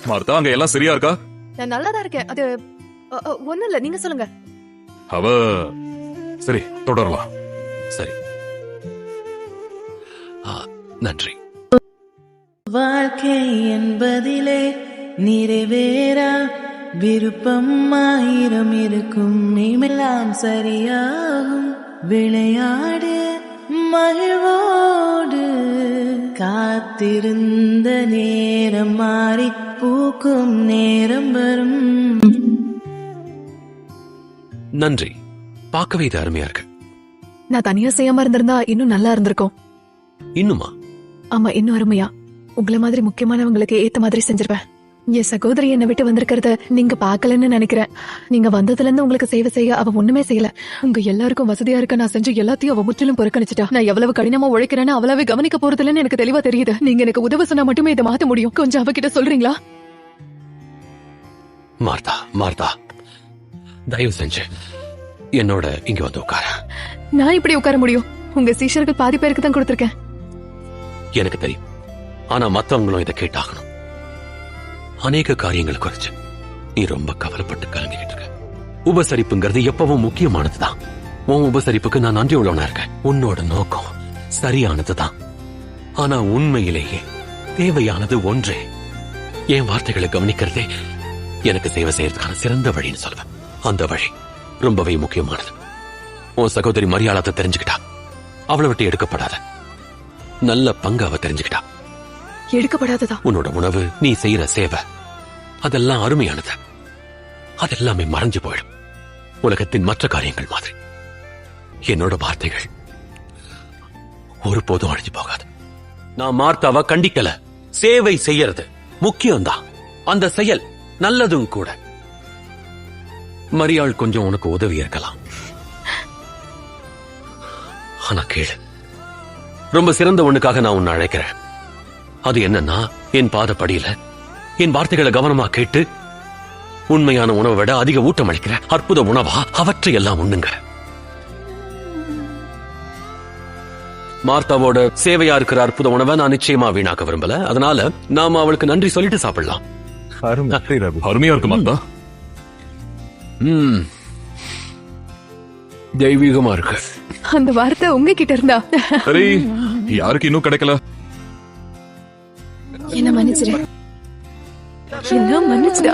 Martha, அங்க எல்லாம் சரியா இருக்கா? நான் நல்லாதான் இருக்கேன். அது ஒண்ணும் இல்ல, நீங்க சொல்லுங்க. அவ சரி, தொடரலாம். சரி, நன்றி. வாழ்க்கை என்பதிலே நிறைவேறா விருப்பம் ஆயிரம் இருக்கும், இமெல்லாம் சரியாகும். விளையாடு மகிழ்வோடு, காத்திருந்த நேரம் மாறி பூக்கும் நேரம் வரும். நன்றி, பார்க்கவே இது அருமையா இருக்கு. நான் தனியா செய்யாம இருந்திருந்தா இன்னும் நல்லா இருந்திருக்கும். இன்னுமா? ஆமா, இன்னும் அருமையா. உங்களை மாதிரி முக்கியமானவங்களுக்கு ஏத்த மாதிரி செஞ்சிருவேன். என் சகோதரி என்னை விட்டு வந்திருக்கிறத நீங்க பாக்கலன்னு நினைக்கிறேன். நீங்க வந்ததுல இருந்து உங்களுக்கு சேவை செய்ய அவ ஒண்ணுமே செய்யல. உங்க எல்லாருக்கும் வசதியா இருக்க நான் செஞ்சு எல்லாத்தையும் அவ முற்றிலும் புறக்கணிச்சிட்டா. நான் எவ்வளவு கடினமா உழைக்கிறேன்னு அவ்வளவு கவனிக்க போறது இல்லைன்னு எனக்கு தெளிவா தெரியுது. நீங்க எனக்கு உதவ சொன்னா மட்டுமே இதை மாத்த முடியும். கொஞ்சம் அவகிட்ட சொல்றீங்களா? மார்த்தா, மார்த்தா, தயவு செஞ்சு என்னோட இங்க வந்து உட்கார. நான் இப்படி உட்கார முடியும்? உங்க சீஷர்கள் பாதி பேருக்கு தான் கொடுத்திருக்கேன். எனக்கு தெரியும், ஆனா மத்தவங்களும் இதை கேட்டாகணும். அநேக காரியங்கள் குறைச்சு நீ ரொம்ப கவலைப்பட்டு கலங்கிட்டு இருக்க. உபசரிப்புங்கிறது எப்பவும் முக்கியமானதுதான். உன் உபசரிப்புக்கு நான் நன்றி உள்ளவனா இருக்கேன். உன்னோட நோக்கம் சரியானதுதான். ஆனா உண்மையிலேயே தேவையானது ஒன்றே. என் வார்த்தைகளை கவனிக்கிறதே எனக்கு சேவை செய்யறதுக்கான சிறந்த வழின்னு சொல்லுவேன். அந்த வழி ரொம்பவே முக்கியமானது. உன் சகோதரி மரியாதை தெரிஞ்சுக்கிட்டா, அவளை விட்டு எடுக்கப்படாத. நல்ல பங்கு அவ தெரிஞ்சுக்கிட்டா. எடுக்கப்படாததா? உன்னோட உணவு, நீ செய்யற சேவை, அதெல்லாம் அருமையானது. அதெல்லாமே மறைஞ்சு போயிடும் உலகத்தின் மற்ற காரியங்கள் மாதிரி. என்னோட வார்த்தைகள் ஒருபோதும் அழிஞ்சு போகாது. நான் மார்த்தாவ கண்டிக்கல. சேவை செய்யறது முக்கியம்தான். அந்த செயல் நல்லதும் கூட. மரியாள் கொஞ்சம் உனக்கு உதவி இருக்கலாம். ஆனா கேளு, ரொம்ப சிறந்த ஒண்ணுக்காக நான் உன்னை அழைக்கிறேன். அது என்னன்னா, என் பாதப்படியில என் வார்த்தைகளை கவனமா கேட்டு உண்மையான உணவை விட அதிக ஊட்டம் அளிக்கிற அற்புத உணவா அவற்றை எல்லாம் உண்ணுங்க. மார்த்தாவோட சேவையா இருக்கிற அற்புத உணவை நான் நிச்சயமா வீணாக்க விரும்பல. அதனால நாம அவளுக்கு நன்றி சொல்லிட்டு சாப்பிடலாம். அருமையா இருக்கு மார்த்தா. தெய்வீகமா இருக்கு. அந்த வார்த்தை உங்ககிட்ட இருந்தா. சரி, யாருக்கு இன்னும் கிடைக்கல? என்ன மன்னிச்சிடு. என்ன மன்னிச்சிடா.